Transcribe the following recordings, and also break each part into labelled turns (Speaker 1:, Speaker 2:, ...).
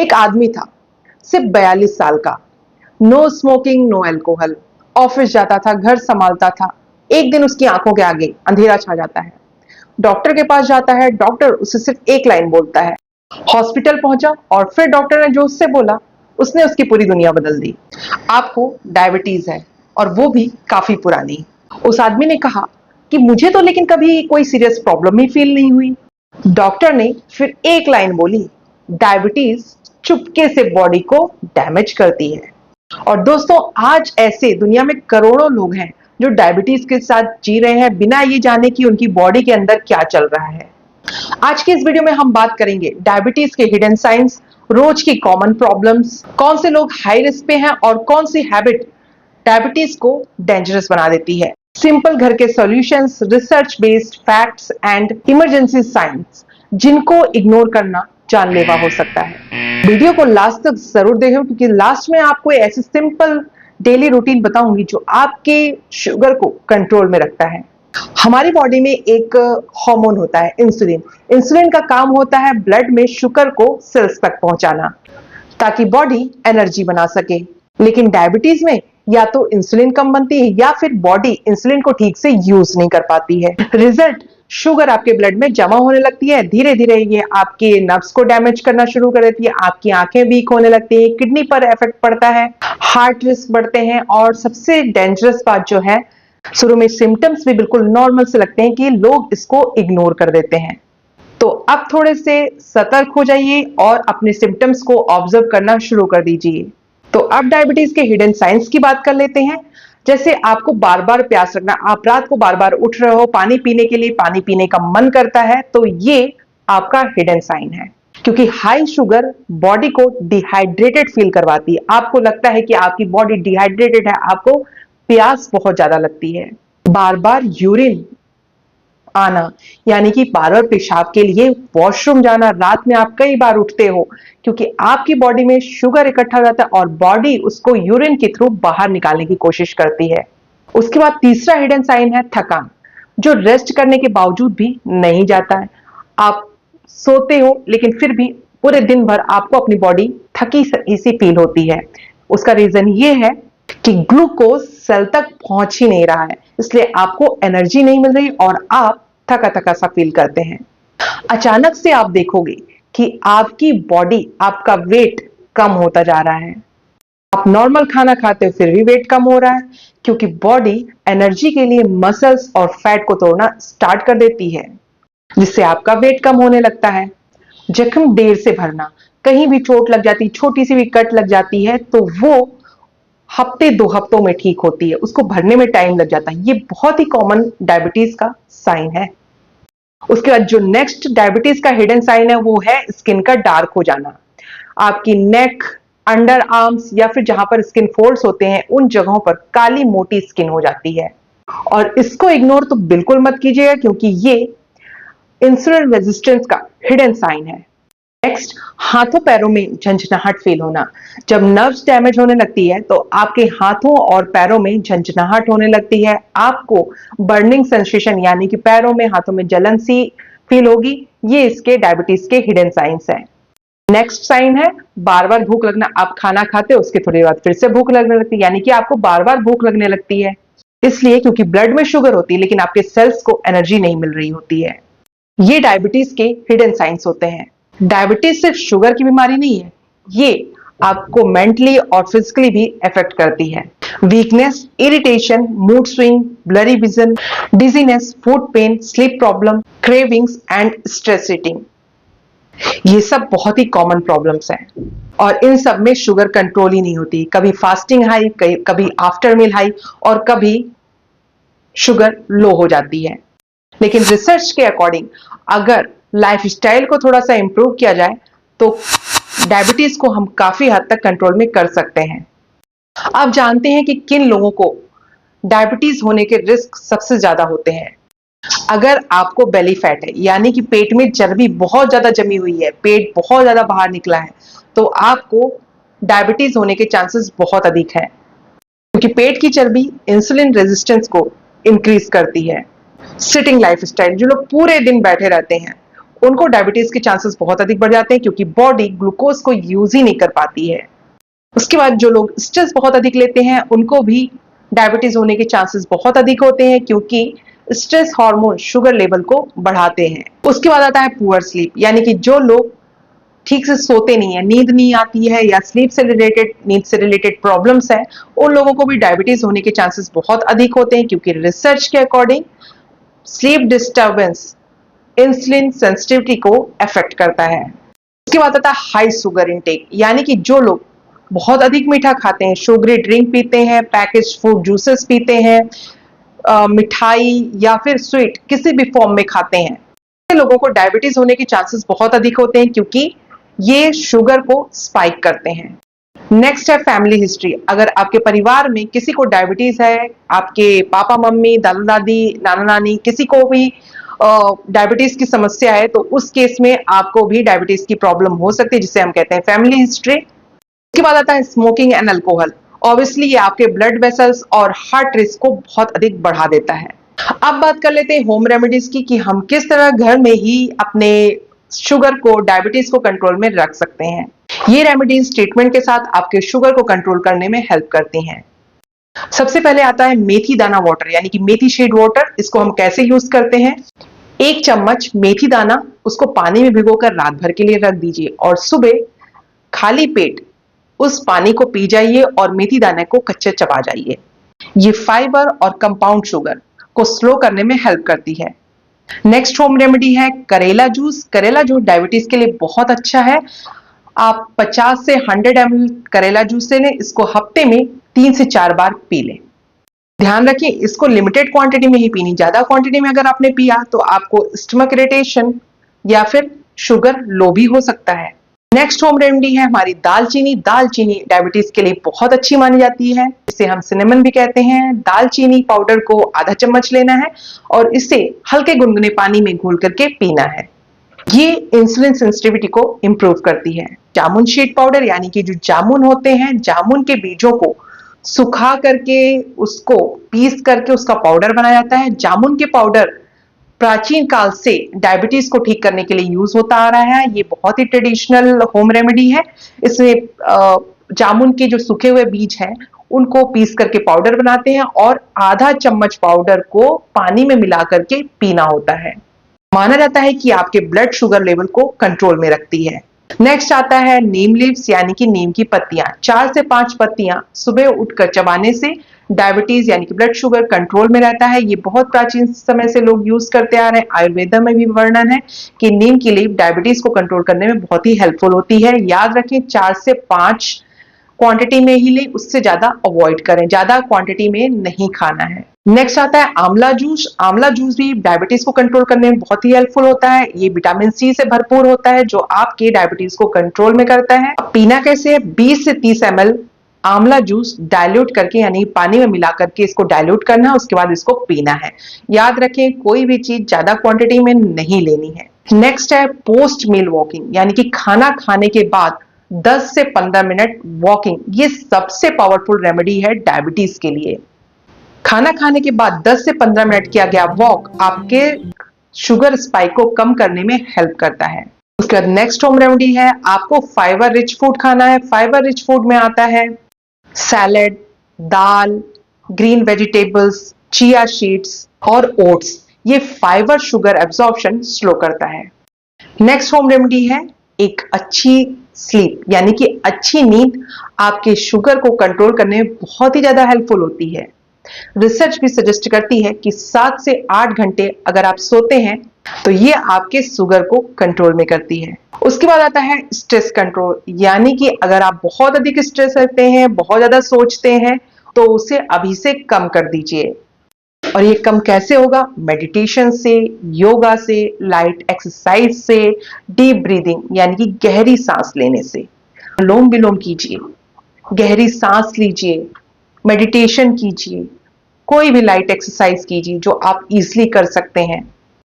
Speaker 1: एक आदमी था, सिर्फ 42 साल का, no smoking no alcohol, office जाता था, घर संभालता था। एक दिन उसकी आंखों के आगे अंधेरा छा जाता है। डॉक्टर के पास जाता है, डॉक्टर उसे सिर्फ एक लाइन बोलता है। हॉस्पिटल पहुंचा और फिर डॉक्टर ने जो उससे बोला, उसने उसकी पूरी दुनिया बदल दी। आपको डायबिटीज है और वो भी काफी पुरानी। उस आदमी ने कहा कि मुझे तो लेकिन कभी कोई सीरियस प्रॉब्लम ही फील नहीं हुई। डॉक्टर ने फिर एक लाइन बोली, डायबिटीज चुपके से बॉडी को डैमेज करती है। और दोस्तों, आज ऐसे दुनिया में करोड़ों लोग हैं जो डायबिटीज के साथ जी रहे हैं बिना ये जाने कि उनकी बॉडी के अंदर क्या चल रहा है। आज की इस वीडियो में हम बात करेंगे डायबिटीज के हिडन साइंस, रोज की कॉमन प्रॉब्लम्स, कौन से लोग हाई रिस्क पे हैं और कौन सी हैबिट डायबिटीज को डेंजरस बना देती है। सिंपल घर के solutions, research based facts and emergency science जिनको इग्नोर करना जानलेवा हो सकता है। वीडियो को लास्ट तक जरूर देखो क्योंकि लास्ट में आपको ऐसी सिंपल डेली रूटीन बताऊंगी जो आपके शुगर को कंट्रोल में रखता है। हमारी बॉडी में एक हार्मोन होता है इंसुलिन। इंसुलिन का काम होता है ब्लड में शुगर को सेल्स तक पहुंचाना ताकि बॉडी एनर्जी बना सके। लेकिन डायबिटीज में या तो इंसुलिन कम बनती है या फिर बॉडी इंसुलिन को ठीक से यूज नहीं कर पाती है। रिजल्ट, शुगर आपके ब्लड में जमा होने लगती है। धीरे धीरे ये आपके नर्व्स को डैमेज करना शुरू कर देती है, आपकी आंखें वीक होने लगती है, किडनी पर इफेक्ट पड़ता है, हार्ट रिस्क बढ़ते हैं और सबसे डेंजरस बात जो है, शुरू में सिम्टम्स भी बिल्कुल नॉर्मल से लगते हैं कि लोग इसको इग्नोर कर देते हैं। तो अब थोड़े से सतर्क हो जाइए और अपने सिम्टम्स को ऑब्जर्व करना शुरू कर दीजिए। तो अब डायबिटीज के हिडन साइंस की बात कर लेते हैं। जैसे आपको बार बार प्यास लगना, आप रात को बार बार उठ रहे हो पानी पीने के लिए, पानी पीने का मन करता है, तो ये आपका हिडन साइन है। क्योंकि हाई शुगर बॉडी को डिहाइड्रेटेड फील करवाती है। आपको लगता है कि आपकी बॉडी डिहाइड्रेटेड है, आपको प्यास बहुत ज्यादा लगती है। बार बार यूरिन आना, यानी कि बार बार पेशाब के लिए वॉशरूम जाना, रात में आप कई बार उठते हो क्योंकि आपकी बॉडी में शुगर इकट्ठा हो जाता है और बॉडी उसको यूरिन के थ्रू बाहर निकालने की कोशिश करती है। उसके बाद तीसरा हिडन साइन है थकान, जो रेस्ट करने के बावजूद भी नहीं जाता है। आप सोते हो लेकिन फिर भी पूरे दिन भर आपको अपनी बॉडी थकी सी फील होती है। उसका रीजन ये है कि ग्लूकोज सेल तक पहुंच ही नहीं रहा है, इसलिए आपको एनर्जी नहीं मिल रही और आप थका थका सा फील करते हैं। अचानक से आप देखोगे कि आपकी बॉडी, आपका वेट कम होता जा रहा है। आप नॉर्मल खाना खाते हो फिर भी वेट कम हो रहा है क्योंकि बॉडी एनर्जी के लिए मसल्स और फैट को तोड़ना स्टार्ट कर देती है, जिससे आपका वेट कम होने लगता है। जख्म देर से भरना, कहीं भी चोट लग जाती, छोटी सी भी कट लग जाती है तो वो हफ्ते 2 हफ्तों में ठीक होती है, उसको भरने में टाइम लग जाता है। ये बहुत ही कॉमन डायबिटीज का साइन है। उसके बाद जो नेक्स्ट डायबिटीज का हिडन साइन है वो है स्किन का डार्क हो जाना। आपकी नेक, अंडर आर्म्स या फिर जहां पर स्किन फोल्ड्स होते हैं उन जगहों पर काली मोटी स्किन हो जाती है। और इसको इग्नोर तो बिल्कुल मत कीजिएगा क्योंकि ये इंसुलिन रेजिस्टेंस का हिडन साइन है। नेक्स्ट, हाथों पैरों में झंझनाहट फील होना। जब नर्व्स डैमेज होने लगती है तो आपके हाथों और पैरों में झंझनाहट होने लगती है। आपको बर्निंग सेंसेशन, यानी कि पैरों में, हाथों में जलन सी फील होगी। ये इसके डायबिटीज के हिडन साइंस हैं। नेक्स्ट साइन है बार बार भूख लगना। आप खाना खाते हो, उसके थोड़ी देर बाद फिर से भूख लगने लगती है, यानी कि आपको बार बार भूख लगने लगती है। इसलिए क्योंकि ब्लड में शुगर होती है लेकिन आपके सेल्स को एनर्जी नहीं मिल रही होती है। ये डायबिटीज के हिडन साइंस होते हैं। डायबिटीज सिर्फ शुगर की बीमारी नहीं है, ये आपको मेंटली और फिजिकली भी अफेक्ट करती है। Weakness, irritation, mood swing, blurry vision, dizziness, food pain, sleep problem, cravings and stress eating, ये सब बहुत ही कॉमन प्रॉब्लम्स हैं और इन सब में शुगर कंट्रोल ही नहीं होती। कभी फास्टिंग हाई, कभी आफ्टर मील हाई और कभी शुगर लो हो जाती है। लेकिन रिसर्च के अकॉर्डिंग अगर लाइफस्टाइल को थोड़ा सा इंप्रूव किया जाए तो डायबिटीज को हम काफी हद तक कंट्रोल में कर सकते हैं। आप जानते हैं कि किन लोगों को डायबिटीज होने के रिस्क सबसे ज्यादा होते हैं। अगर आपको बेली फैट है, यानी कि पेट में चर्बी बहुत ज्यादा जमी हुई है, पेट बहुत ज्यादा बाहर निकला है, तो आपको डायबिटीज होने के चांसेस बहुत अधिक है क्योंकि पेट की चर्बी इंसुलिन रेजिस्टेंस को इंक्रीज करती है। सिटिंग लाइफस्टाइल, जो लोग पूरे दिन बैठे रहते हैं उनको डायबिटीज के चांसेस बहुत अधिक बढ़ जाते हैं क्योंकि बॉडी ग्लूकोज को यूज ही नहीं कर पाती है। उसके बाद जो लोग स्ट्रेस बहुत अधिक लेते हैं उनको भी डायबिटीज होने के चांसेस बहुत अधिक होते हैं क्योंकि स्ट्रेस हार्मोन शुगर लेवल को बढ़ाते हैं। उसके बाद आता है पुअर स्लीप, यानी कि जो लोग ठीक से सोते नहीं है, नींद नहीं आती है या नींद से रिलेटेड प्रॉब्लम्स है, उन लोगों को भी डायबिटीज होने के चांसेस बहुत अधिक होते हैं क्योंकि रिसर्च के according sleep disturbance insulin sensitivity को अफेक्ट करता है। उसके बाद आता है हाई शुगर इनटेक, यानी कि जो लोग बहुत अधिक मीठा खाते हैं, शुगरी ड्रिंक पीते हैं, पैकेज फूड जूसेस पीते हैं, मिठाई या फिर स्वीट किसी भी फॉर्म में खाते हैं, लोगों को डायबिटीज होने के चांसेस बहुत अधिक होते हैं क्योंकि ये शुगर को स्पाइक करते हैं। नेक्स्ट है फैमिली हिस्ट्री। अगर आपके परिवार में किसी को डायबिटीज है, आपके पापा मम्मी, दादा दादी, नाना नानी, किसी को भी डायबिटीज की समस्या है, तो उस केस में आपको भी डायबिटीज की प्रॉब्लम हो सकती है, जिसे हम कहते हैं फैमिली हिस्ट्री। उसके बाद आता है स्मोकिंग एंड अल्कोहल। ऑब्वियसली ये आपके ब्लड वेसल्स और हार्ट रिस्क को बहुत अधिक बढ़ा देता है। अब बात कर लेते हैं होम रेमेडीज की कि हम किस तरह घर में ही अपने शुगर को, डायबिटीज को कंट्रोल में रख सकते हैं। ये रेमेडीज ट्रीटमेंट के साथ आपके शुगर को कंट्रोल करने में हेल्प करती हैं। सबसे पहले आता है मेथी दाना वाटर, यानी कि मेथी सीड वाटर। इसको हम कैसे यूज करते हैं? 1 चम्मच मेथी दाना, उसको पानी में भिगोकर रात भर के लिए रख दीजिए और सुबह खाली पेट उस पानी को पी जाइए और मेथी दाने को कच्चे चबा जाइए। ये फाइबर और कंपाउंड शुगर को स्लो करने में हेल्प करती है। नेक्स्ट होम रेमेडी है करेला जूस। करेला जूस डायबिटीज के लिए बहुत अच्छा है। आप 50 से 100 ml करेला जूस ले लें, इसको हफ्ते में 3 से 4 बार पी लें। ध्यान रखिए इसको लिमिटेड क्वांटिटी में ही पीनी, ज्यादा क्वांटिटी में अगर आपने पिया तो आपको स्टमक इरिटेशन या फिर शुगर लो भी हो सकता है। नेक्स्ट होम रेमेडी है हमारी दालचीनी। दालचीनी डायबिटीज के लिए बहुत अच्छी मानी जाती है, इसे हम सिनेमन भी कहते हैं। दालचीनी पाउडर को आधा चम्मच लेना है और इसे हल्के गुनगुने पानी में घोल करके पीना है। ये इंसुलिन सेंसिटिविटी को इंप्रूव करती है। जामुन सीड पाउडर, यानी कि जो जामुन होते हैं, जामुन के बीजों को सुखा करके उसको पीस करके उसका पाउडर बनाया जाता है। जामुन के पाउडर प्राचीन काल से डायबिटीज को ठीक करने के लिए यूज होता आ रहा है। ये बहुत ही ट्रेडिशनल होम रेमेडी है। इसमें जामुन के जो सूखे हुए बीज हैं उनको पीस करके पाउडर बनाते हैं और आधा चम्मच पाउडर को पानी में मिला करके पीना होता है। माना जाता है कि आपके ब्लड शुगर लेवल को कंट्रोल में रखती है। नेक्स्ट आता है नीम लीव्स, यानी कि नीम की पत्तियां। 4 से 5 पत्तियां सुबह उठकर चबाने से डायबिटीज यानी कि ब्लड शुगर कंट्रोल में रहता है। ये बहुत प्राचीन समय से लोग यूज करते आ रहे हैं। आयुर्वेदा में भी वर्णन है कि नीम की लीफ डायबिटीज को कंट्रोल करने में बहुत ही हेल्पफुल होती है। याद रखें 4 से 5 क्वांटिटी में ही ले, उससे ज्यादा अवॉइड करें, ज्यादा क्वांटिटी में नहीं खाना है। नेक्स्ट आता है आंवला जूस। आंवला जूस भी डायबिटीज को कंट्रोल करने में बहुत ही हेल्पफुल होता है। ये विटामिन सी से भरपूर होता है जो आपके डायबिटीज को कंट्रोल में करता है। पीना कैसे है? 20 से 30 ml आंवला जूस डाइल्यूट करके, यानी पानी में मिला करके इसको डाइल्यूट करना है, उसके बाद इसको पीना है। याद रखें कोई भी चीज ज्यादा क्वांटिटी में नहीं लेनी है। नेक्स्ट है पोस्ट मील वॉकिंग, यानी कि खाना खाने के बाद 10 से 15 मिनट वॉकिंग। ये सबसे पावरफुल रेमेडी है डायबिटीज के लिए। खाना खाने के बाद 10 से 15 मिनट किया गया वॉक आपके शुगर स्पाइक को कम करने में हेल्प करता है। उसके बाद नेक्स्ट होम रेमेडी है आपको फाइबर रिच फूड खाना है। फाइबर रिच फूड में आता है सैलेड, दाल, ग्रीन वेजिटेबल्स, चिया सीड्स और ओट्स। ये फाइबर शुगर एब्जॉर्प्शन स्लो करता है। नेक्स्ट होम रेमेडी है एक अच्छी स्लीप, यानी कि अच्छी नींद आपके शुगर को कंट्रोल करने में बहुत ही ज्यादा हेल्पफुल होती है। रिसर्च भी सजेस्ट करती है कि 7 से 8 घंटे अगर आप सोते हैं तो ये आपके शुगर को कंट्रोल में करती है। उसके बाद आता है स्ट्रेस कंट्रोल, यानी कि अगर आप बहुत अधिक स्ट्रेस करते हैं, बहुत ज्यादा सोचते हैं, तो उसे अभी से कम कर दीजिए। और ये कम कैसे होगा? मेडिटेशन से, योगा से, लाइट एक्सरसाइज से, डीप ब्रीदिंग यानी कि गहरी सांस लेने से। अनुलोम विलोम कीजिए, गहरी सांस लीजिए, मेडिटेशन कीजिए, कोई भी लाइट एक्सरसाइज कीजिए जो आप इजीली कर सकते हैं।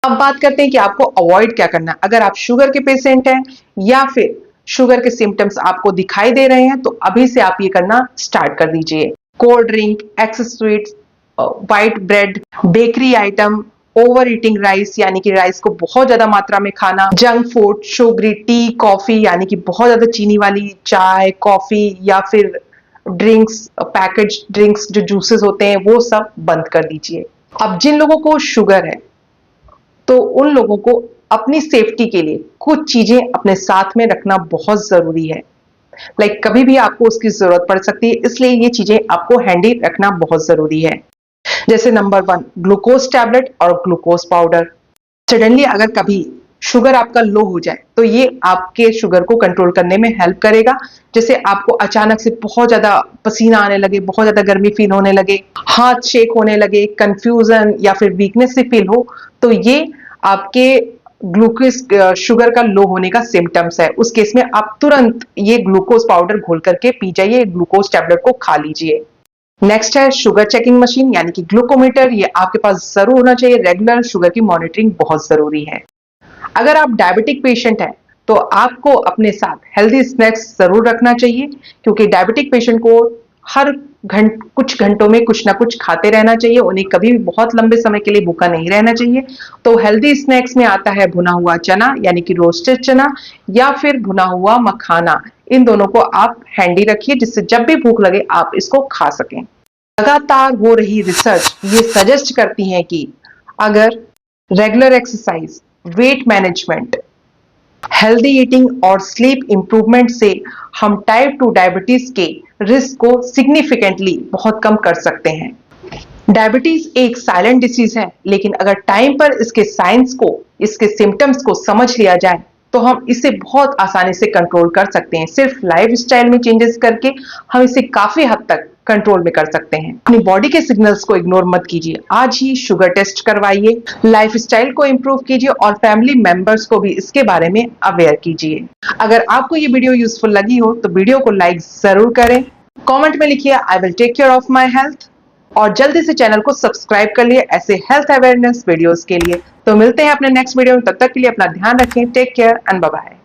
Speaker 1: अब बात करते हैं कि आपको अवॉइड क्या करना है। अगर आप शुगर के पेशेंट हैं या फिर शुगर के सिम्टम्स आपको दिखाई दे रहे हैं तो अभी से आप ये करना स्टार्ट कर दीजिए। Cold drink, excess sweets, white bread, bakery item, over eating rice यानी कि राइस को बहुत ज्यादा मात्रा में खाना, junk food, sugary tea, coffee यानी कि बहुत ज्यादा चीनी वाली चाय, कॉफी या फिर ड्रिंक्स, पैकेज ड्रिंक्स जो जूसेस होते हैं वो सब बंद कर दीजिए। अब जिन लोगों को शुगर है तो उन लोगों को अपनी सेफ्टी के लिए कुछ चीजें अपने साथ में रखना बहुत जरूरी है। कभी भी आपको उसकी जरूरत पड़ सकती है, इसलिए ये चीजें आपको हैंडी रखना बहुत जरूरी है। जैसे नंबर 1 ग्लूकोज टैबलेट और ग्लूकोज पाउडर। सडनली अगर कभी शुगर आपका लो हो जाए तो ये आपके शुगर को कंट्रोल करने में हेल्प करेगा। जैसे आपको अचानक से बहुत ज्यादा पसीना आने लगे, बहुत ज्यादा गर्मी फील होने लगे, हाथ शेक होने लगे, कंफ्यूजन या फिर वीकनेस से फील हो, तो ये आपके ग्लूकोज शुगर का लो होने का सिम्टम्स है। उस केस में आप तुरंत ये ग्लूकोज पाउडर घोल करके पी जाइए, ग्लूकोज टैबलेट को खा लीजिए। नेक्स्ट है शुगर चेकिंग मशीन यानी कि ग्लूकोमीटर। ये आपके पास जरूर होना चाहिए। रेगुलर शुगर की मॉनिटरिंग बहुत जरूरी है। अगर आप डायबिटिक पेशेंट हैं तो आपको अपने साथ हेल्दी स्नैक्स जरूर रखना चाहिए, क्योंकि डायबिटिक पेशेंट को हर कुछ घंटों में कुछ ना कुछ खाते रहना चाहिए। उन्हें कभी भी बहुत लंबे समय के लिए भूखा नहीं रहना चाहिए। तो हेल्दी स्नैक्स में आता है भुना हुआ चना यानी कि रोस्टेड चना या फिर भुना हुआ मखाना। इन दोनों को आप हैंडी रखिए, जिससे जब भी भूख लगे आप इसको खा सकें। लगातार हो रही रिसर्च ये सजेस्ट करती है कि अगर regular exercise, weight management, healthy eating और स्लीप इंप्रूवमेंट से हम टाइप 2 डायबिटीज के रिस्क को सिग्निफिकेंटली बहुत कम कर सकते हैं। डायबिटीज एक साइलेंट डिसीज है, लेकिन अगर टाइम पर इसके साइंस को, इसके सिम्टम्स को समझ लिया जाए तो हम इसे बहुत आसानी से कंट्रोल कर सकते हैं। सिर्फ लाइफस्टाइल में चेंजेस करके हम इसे काफी हद तक कंट्रोल में कर सकते हैं। अपनी बॉडी के सिग्नल्स को इग्नोर मत कीजिए। आज ही शुगर टेस्ट करवाइए, लाइफस्टाइल को इंप्रूव कीजिए और फैमिली मेंबर्स को भी इसके बारे में अवेयर कीजिए। अगर आपको ये वीडियो यूजफुल लगी हो तो वीडियो को लाइक जरूर करें। कमेंट में लिखिए I will take care of my health और जल्दी से चैनल को सब्सक्राइब कर लिए ऐसे हेल्थ अवेयरनेस वीडियोस के लिए। तो मिलते हैं अपने नेक्स्ट वीडियो में, तब तक के लिए अपना ध्यान रखें। Take care and bye bye.